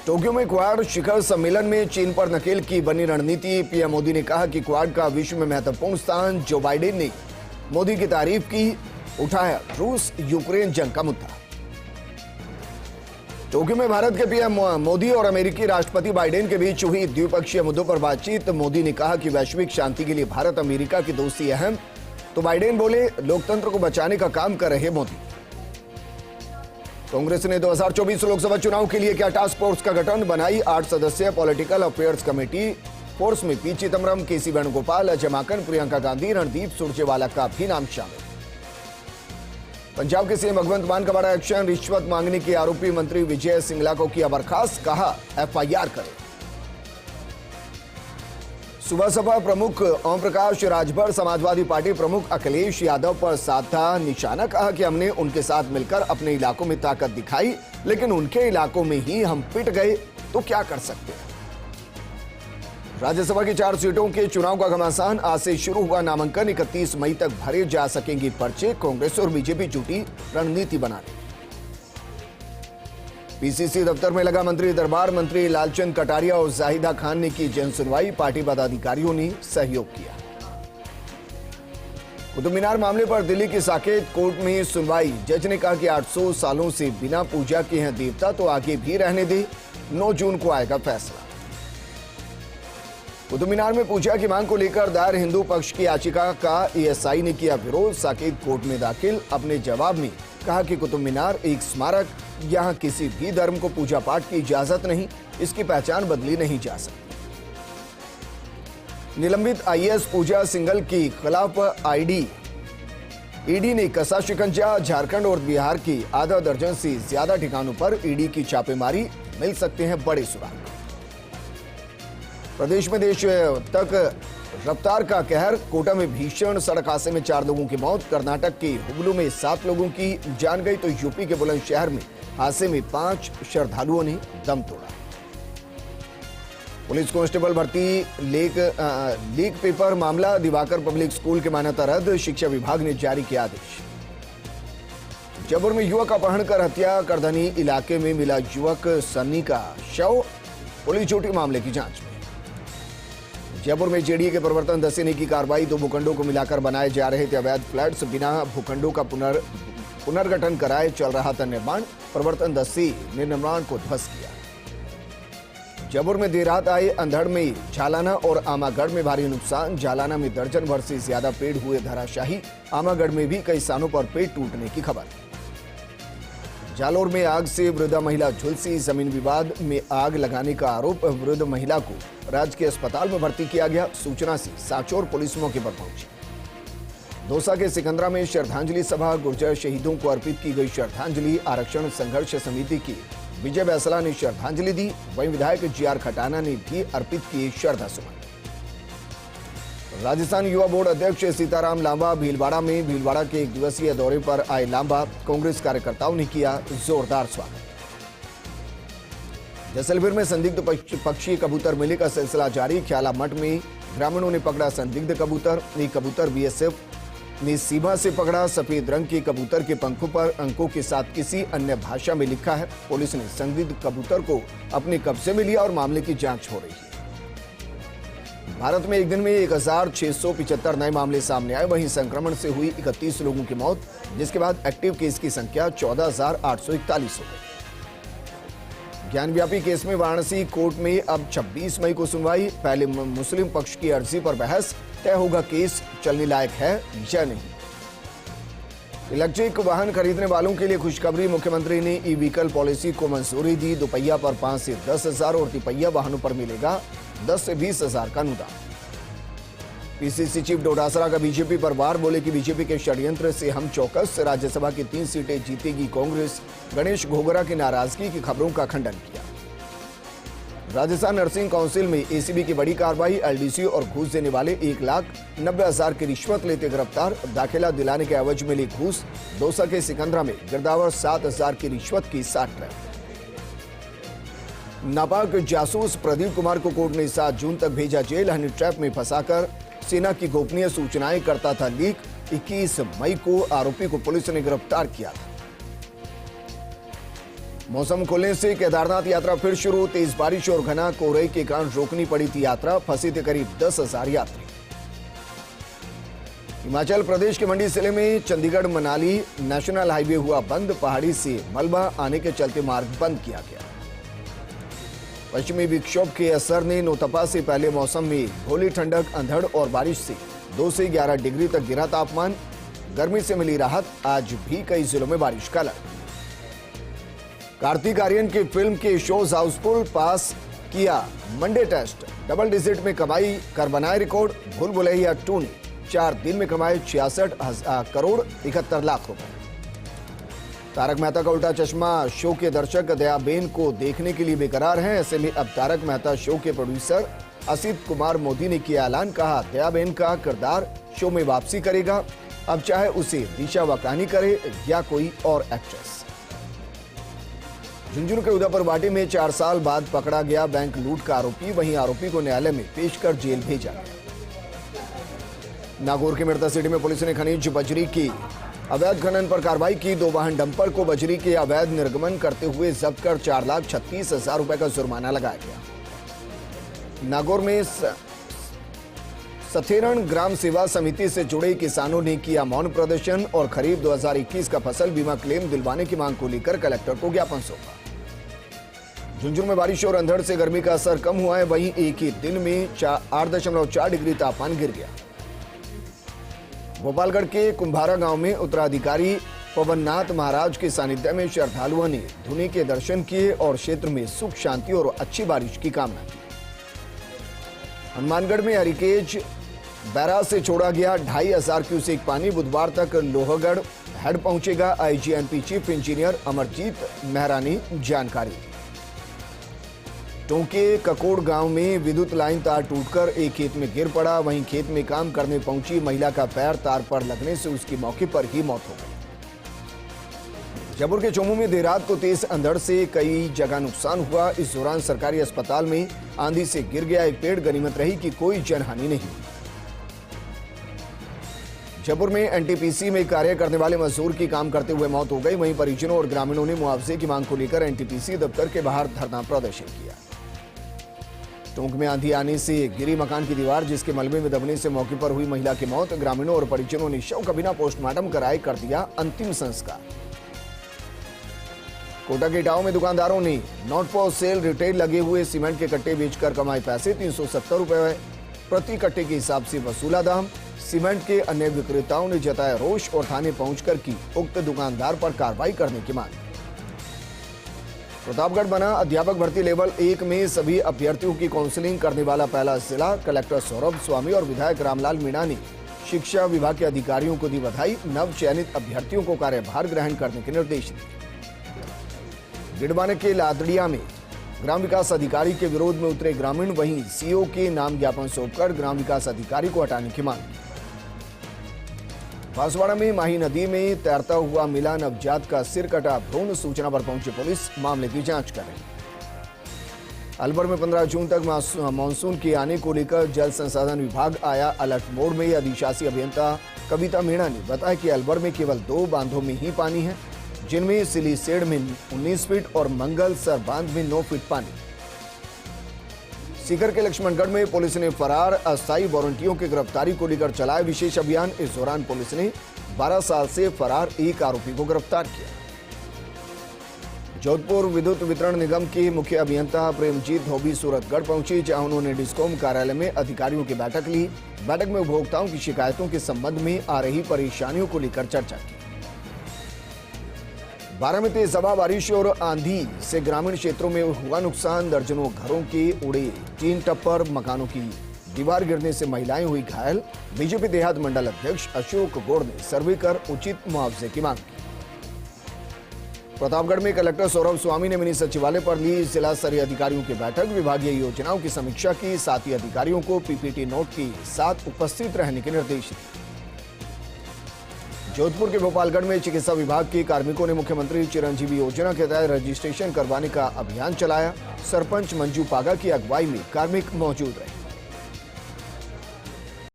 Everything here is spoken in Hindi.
टोक्यो में क्वाड शिखर सम्मेलन में चीन पर नकेल की बनी रणनीति। पीएम मोदी ने कहा कि क्वाड का विश्व में महत्वपूर्ण स्थान। जो बाइडेन ने मोदी की तारीफ की, उठाया रूस यूक्रेन जंग का मुद्दा। टोक्यो में भारत के पीएम मोदी और अमेरिकी राष्ट्रपति बाइडेन के बीच हुई द्विपक्षीय मुद्दों पर बातचीत। मोदी ने कहा कि वैश्विक शांति के लिए भारत अमेरिका की दोस्ती अहम, तो बाइडेन बोले लोकतंत्र को बचाने का काम कर रहे मोदी। कांग्रेस ने 2024 लोकसभा चुनाव के लिए किया टास्क फोर्स का गठन, बनाई 8 सदस्यीय पॉलिटिकल अफेयर्स कमेटी। फोर्स में पी चिदम्बरम, केसी वेणुगोपाल, अजय माकन, प्रियंका गांधी, रणदीप सुरजेवाला का भी नाम शामिल। पंजाब के सीएम भगवंत मान का बड़ा एक्शन, रिश्वत मांगने के आरोपी मंत्री विजय सिंगला को किया बर्खास्त, कहा एफआईआर करें। सुबह सपा प्रमुख ओम प्रकाश राजभर समाजवादी पार्टी प्रमुख अखिलेश यादव पर साधा निशाना, कहा कि हमने उनके साथ मिलकर अपने इलाकों में ताकत दिखाई, लेकिन उनके इलाकों में ही हम पिट गए तो क्या कर सकते हैं। राज्यसभा की 4 सीटों के चुनाव का घमासान, आज से शुरू हुआ नामांकन, 31 मई तक भरे जा सकेंगे पर्चे। कांग्रेस और बीजेपी जुटी रणनीति बनाने। पीसीसी दफ्तर में लगा मंत्री दरबार, मंत्री लालचंद कटारिया और जाहिदा खान ने की जन सुनवाई, पार्टी पदाधिकारियों ने सहयोग किया। कुतुब मीनार मामले पर दिल्ली की साकेत कोर्ट में सुनवाई, जज ने कहा कि 800 सालों से बिना पूजा के हैं देवता, तो आगे भी रहने दे, 9 जून को आएगा फैसला। कुतुब मीनार में पूजा की मांग को लेकर दायर हिंदू पक्ष की याचिका का एएसआई ने किया विरोध, साकेत कोर्ट में दाखिल। अपने जवाब में कहा कि कुतुब मीनार एक स्मारक, यहां किसी भी धर्म को पूजा पाठ की इजाजत नहीं, इसकी पहचान बदली नहीं जा सकती। निलंबित आईएएस पूजा सिंघल की खिलाफ ईडी ने कसा शिकंजा, झारखंड और बिहार की आधा दर्जन से ज्यादा ठिकानों पर ईडी की छापेमारी, मिल सकते हैं बड़े सुराग। प्रदेश में देश तक रफ्तार का कहर, कोटा में भीषण सड़क हादसे में 4 लोगों की मौत, कर्नाटक के हुबलू में 7 लोगों की जान गई, तो यूपी के बुलंदशहर में हादसे में 5 श्रद्धालुओं ने दम तोड़ा। पुलिस कांस्टेबल भर्ती लीक पेपर मामला, दिवाकर पब्लिक स्कूल की मान्यता रद्द, शिक्षा विभाग ने जारी किया आदेश। जयपुर में युवक अपहरण कर हत्या, करधनी इलाके में मिला युवक सन्नी का शव, पुलिस जुटी मामले की जांच में। जयपुर में जेडीए के प्रवर्तन दस्ते ने की कार्रवाई, 2 भूखंडों को मिलाकर बनाए जा रहे थे अवैध फ्लैट्स, बिना भूखंडों का पुनर्गठन कराए चल रहा था निर्माण, प्रवर्तन दस्ते ने निर्माण को ध्वस्त किया। जयपुर में देर रात आए अंधड़ में झालाना और आमागढ़ में भारी नुकसान, झालाना में दर्जन भर से ज्यादा पेड़ हुए धराशाही, आमागढ़ में भी कई स्थानों पर पेड़ टूटने की खबर। जालोर में आग से वृद्धा महिला झुलसी, जमीन विवाद में आग लगाने का आरोप, वृद्ध महिला को राजकीय अस्पताल में भर्ती किया गया, सूचना से साचौर पुलिस मौके पर पहुंची। दौसा के सिकंदरा में श्रद्धांजलि सभा, गुर्जर शहीदों को अर्पित की गई श्रद्धांजलि, आरक्षण संघर्ष समिति की विजय बैसला ने श्रद्धांजलि दी, वहीं विधायक जीआर खटाना ने भी अर्पित किए श्रद्धासुमन। राजस्थान युवा बोर्ड अध्यक्ष सीताराम लांबा भीलवाड़ा में, भीलवाड़ा के 1 दिवसीय दौरे पर आए लांबा, कांग्रेस कार्यकर्ताओं ने किया जोरदार स्वागत। जैसलमेर में संदिग्ध पक्षी कबूतर मिलने का सिलसिला जारी, ख्याला मठ में ग्रामीणों ने पकड़ा संदिग्ध कबूतर, एक कबूतर बीएसएफ ने सीमा से पकड़ा, सफेद रंग के कबूतर के पंखों पर अंकों के साथ किसी अन्य भाषा में लिखा है। पुलिस ने संदिग्ध कबूतर को अपने कब्जे में लिया और मामले की जांच हो रही है। भारत में एक दिन में 1675 नए मामले सामने आए, वहीं संक्रमण से हुई 31 लोगों की मौत, जिसके बाद एक्टिव केस की संख्या 14,841 हो गई। ज्ञानव्यापी केस में वाराणसी कोर्ट में अब 26 मई को सुनवाई, पहले मुस्लिम पक्ष की अर्जी पर बहस, तय होगा केस चलने लायक है या नहीं। इलेक्ट्रिक वाहन खरीदने वालों के लिए खुशखबरी, मुख्यमंत्री ने ई व्हीकल पॉलिसी को मंजूरी दी, दोपहिया पर 5 से 10,000 और तिपहिया वाहनों पर मिलेगा 10 से 20,000 का अनुदान। पीसीसी चीफ डोटासरा का बीजेपी पर वार, बोले कि बीजेपी के षड्यंत्र से हम चौकस, राज्यसभा की 3 सीटें जीतेगी कांग्रेस, गणेश घोगरा की नाराजगी की खबरों का खंडन किया। राजस्थान नर्सिंग काउंसिल में एसीबी की बड़ी कार्रवाई, एलडीसी और घूस देने वाले 1,90,000 की रिश्वत लेते गिरफ्तार, दाखिला दिलाने के एवज में ली घूस, दौसा के सिकंदरा में गिरदावर 7,000 की रिश्वत की 60 ट्रैप। नापाक जासूस प्रदीप कुमार को कोर्ट ने 7 जून तक भेजा जेल, हनी ट्रैप में फंसाकर सेना की गोपनीय सूचनाएं करता था लीक, 21 मई को आरोपी को पुलिस ने गिरफ्तार किया था। मौसम खुलने से केदारनाथ यात्रा फिर शुरू। तेज बारिश और घना कोहरे के कारण रोकनी पड़ी थी यात्रा। फंसे थे करीब 10,000 यात्री। हिमाचल प्रदेश के मंडी जिले में चंडीगढ़ मनाली नेशनल हाईवे हुआ बंद। पहाड़ी से मलबा आने के चलते मार्ग बंद किया गया। पश्चिमी विक्षोभ के असर ने नौतपा से पहले मौसम में भोली ठंडक, अंधड़ और बारिश से 2 से 11 डिग्री तक गिरा तापमान। गर्मी से मिली राहत। आज भी कई जिलों में बारिश का अलर्ट। कार्तिक आर्यन की फिल्म के शोज हाउसफुल। पास किया मंडे टेस्ट। डबल डिजिट में कमाई कर बनाए रिकॉर्ड। भूल भुलैया 2 ने 4 दिन में कमाए 66 करोड़ 71 लाख रुपए। तारक मेहता का उल्टा चश्मा शो के दर्शक दयाबेन को देखने के लिए बेकरार हैं। ऐसे में अब तारक मेहता शो के प्रोड्यूसर असित कुमार मोदी ने किया ऐलान। कहा, दयाबेन का किरदार शो में वापसी करेगा। अब चाहे उसे दिशा वाकानी करे या कोई और एक्ट्रेस। झुंझुनू के उदयपुर में 4 साल बाद पकड़ा गया बैंक लूट का आरोपी। वहीं आरोपी को न्यायालय में पेश कर जेल भेजा गया। नागौर के मिर्ता सिटी में पुलिस ने खनिज बजरी की अवैध खनन पर कार्रवाई की। 2 वाहन डंपर को बजरी के अवैध निर्गमन करते हुए जब्त कर 4,36,000 रुपए का जुर्माना लगाया गया। नागौर में सथेरण ग्राम सेवा समिति से जुड़े किसानों ने किया मौन प्रदर्शन और खरीफ 2021 का फसल बीमा क्लेम दिलवाने की मांग को लेकर कलेक्टर को ज्ञापन सौंपा। झुंझुनू में बारिश और अंधड़ से गर्मी का असर कम हुआ है। वहीं एक ही दिन में 8.4 डिग्री तापमान गिर गया। भोपालगढ़ के कुंभारा गांव में उत्तराधिकारी पवननाथ महाराज के सानिध्य में श्रद्धालुओं ने धुनी के दर्शन किए और क्षेत्र में सुख शांति और अच्छी बारिश की कामना की। हनुमानगढ़ में हरिकेज बैराज से छोड़ा गया 2,500 क्यूसेक पानी। बुधवार तक लोहगढ़ हेड पहुंचेगा। IGNP chief engineer Amarjeet Mehra ने जानकारी दी। टोंके ककोड़ गांव में विद्युत लाइन तार टूटकर एक खेत में गिर पड़ा। वहीं खेत में काम करने पहुंची महिला का पैर तार पर लगने से उसकी मौके पर ही मौत हो गई। जयपुर के चोमू में देर रात को तेज अंधड़ से कई जगह नुकसान हुआ। इस दौरान सरकारी अस्पताल में आंधी से गिर गया एक पेड़। गनीमत रही कि कोई जनहानि नहीं हुई। जयपुर में एनटीपीसी में कार्य करने वाले मजदूर की काम करते हुए मौत हो गई। वहीं परिजनों और ग्रामीणों ने मुआवजे की मांग को लेकर एनटीपीसी दफ्तर के बाहर धरना प्रदर्शन किया। टोंक में आंधी आने से गिरी मकान की दीवार, जिसके मलबे में दबने से मौके पर हुई महिला की मौत। ग्रामीणों और परिजनों ने शव का बिना पोस्टमार्टम कराए कर दिया अंतिम संस्कार। कोटा के इटावा में दुकानदारों ने नॉट फॉर सेल रिटेल लगे हुए सीमेंट के कट्टे बेचकर कमाए पैसे। 370 रुपए प्रति कट्टे के हिसाब से वसूला दाम। सीमेंट के अन्य विक्रेताओं ने जताया रोष और थाने पहुंचकर की उक्त दुकानदार पर कार्रवाई करने की मांग। प्रतापगढ़ बना अध्यापक भर्ती लेवल 1 में सभी अभ्यर्थियों की काउंसलिंग करने वाला पहला जिला। कलेक्टर सौरभ स्वामी और विधायक रामलाल मीणा ने शिक्षा विभाग के अधिकारियों को दी बधाई। नव चयनित अभ्यर्थियों को कार्यभार ग्रहण करने के निर्देश दिए। गिडबाने के लादड़िया में ग्राम विकास अधिकारी के विरोध में उतरे ग्रामीण। वहीं सीओ के नाम ज्ञापन सौंपकर ग्राम विकास अधिकारी को हटाने की मांग की। बांसवाड़ा में माही नदी में तैरता हुआ मिला नवजात का सिर कटा भ्रूण। सूचना पर पहुंची पुलिस मामले की जांच कर रही है। अलवर में 15 जून तक मानसून के आने को लेकर जल संसाधन विभाग आया अलर्ट मोड में। अधिशासी अभियंता कविता मीणा ने बताया कि अलवर में केवल 2 बांधों में ही पानी है, जिनमें सिलीसेड में 19 फीट और मंगलसर बांध में 9 फीट पानी। सीकर के लक्ष्मणगढ़ में पुलिस ने फरार अस्थायी वारंटियों की गिरफ्तारी को लेकर चलाया विशेष अभियान। इस दौरान पुलिस ने 12 साल से फरार एक आरोपी को गिरफ्तार किया। जोधपुर विद्युत वितरण निगम के मुख्य अभियंता प्रेमजीत धोबी सूरतगढ़ पहुंची, जहां उन्होंने डिस्कॉम कार्यालय में अधिकारियों की बैठक ली। बैठक में उपभोक्ताओं की शिकायतों के संबंध में आ रही परेशानियों को लेकर चर्चा की। 12 में तेज हवा, बारिश और आंधी से ग्रामीण क्षेत्रों में हुआ नुकसान। दर्जनों घरों के उड़े टीन टप्पर, मकानों की दीवार गिरने से महिलाएं हुई घायल। बीजेपी देहात मंडल अध्यक्ष अशोक गौड़ ने सर्वे कर उचित मुआवजे की मांग की। प्रतापगढ़ में कलेक्टर सौरभ स्वामी ने मिनी सचिवालय पर ली जिला स्तरीय अधिकारियों की बैठक। विभागीय योजनाओं की समीक्षा की। साथ ही अधिकारियों को पीपीटी नोट के साथ उपस्थित रहने के निर्देश दिए। जोधपुर के भोपालगढ़ में चिकित्सा विभाग के कार्मिकों ने मुख्यमंत्री चिरंजीवी योजना के तहत रजिस्ट्रेशन करवाने का अभियान चलाया। सरपंच मंजू पागा की अगुवाई में कार्मिक मौजूद रहे।